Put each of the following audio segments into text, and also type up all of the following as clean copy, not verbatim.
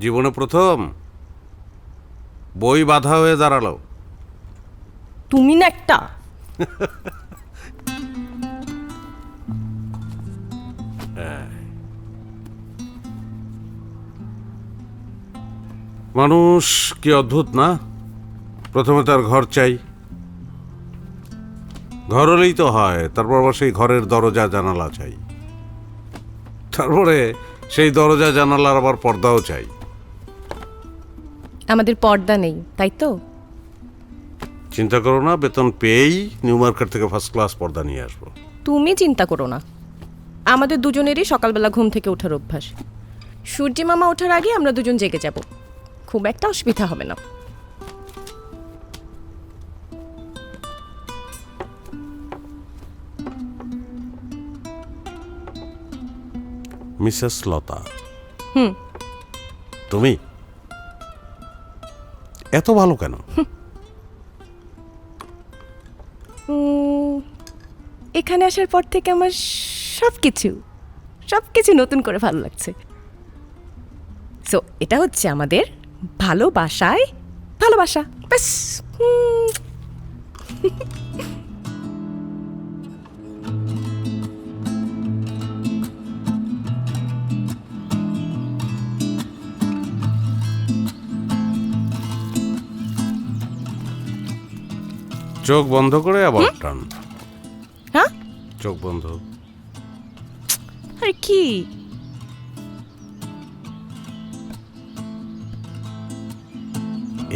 জীবনে প্রথম বই বাধা হয়ে দাঁড়ালো। তুমি না একটা। মানুষ কি অদ্ভুত না। প্রথমে তার ঘর চাই, ঘর হলেই তো হয়, তারপর আবার সেই ঘরের দরজা জানালা চাই, তারপরে সেই দরজা জানালার আবার পর্দাও চাই। আমাদের পর্দা নেই, তাই তো? চিন্তা করো না, বেতন পেয়েই নিউ মার্কেট থেকে ফার্স্ট ক্লাস পর্দা নিয়ে আসবো। তুমি চিন্তা করো না, আমাদের দুজনেরই সকালবেলা ঘুম থেকে ওঠার অভ্যাস। সূর্যি মামা ওঠার আগে আমরা দুজন জেগে যাব, খুব একটা অসুবিধা হবে না। মিসেস লতা। হুম। তুমি এত ভালো কেন? এখানে আসার পর থেকে আমার সবকিছু নতুন করে ভালো লাগছে। সো এটা হচ্ছে আমাদের ভালোবাসায় ভালোবাসা, ব্যাস। চোখ বন্ধ করে আবার টান। হ্যাঁ, চোখ বন্ধ। আরে কি?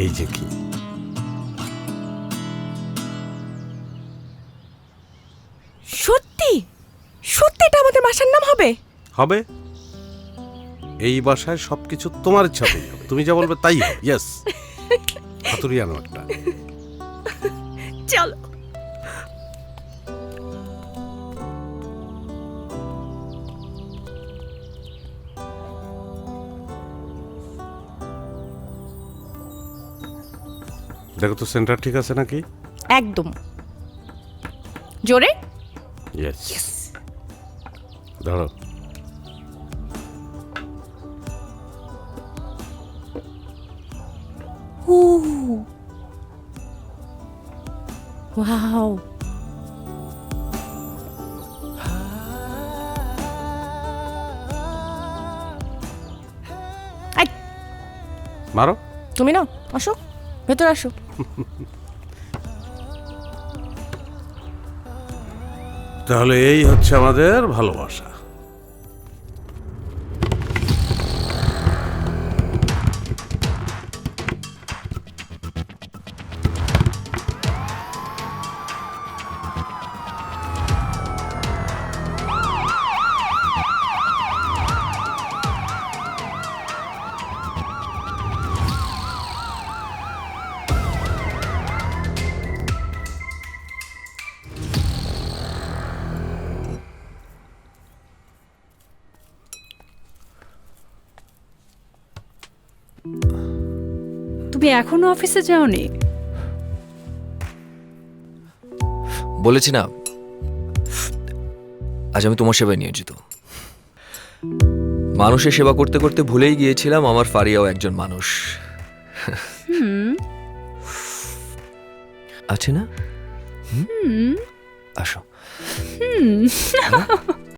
এই যে কি, সত্যি সত্যি এটা আমাদের বাসার নাম হবে? হবে। এই বাসায় সবকিছু তোমার ইচ্ছাতেই হবে, তুমি যা বলবে তাই হবে। ইয়েস। হাতুড়ি আনো একটা। চলো। দেখো তো সেন্টার ঠিক আছে নাকি। একদম জোরে। ইয়েস। ধরো। ওয়াও, মারো। তুমি না, আসো ভেতরে আসো। তাহলে এই হচ্ছে আমাদের ভালোবাসা। তুমি এখনো অফিসে যাওনি? বলেছি না, আজ আমি তোমার সেবায় নিয়োজিত। মানুষের সেবা করতে করতে ভুলেই গিয়েছিলাম আমার ফারিয়াও একজন মানুষ। আছে না? আসো।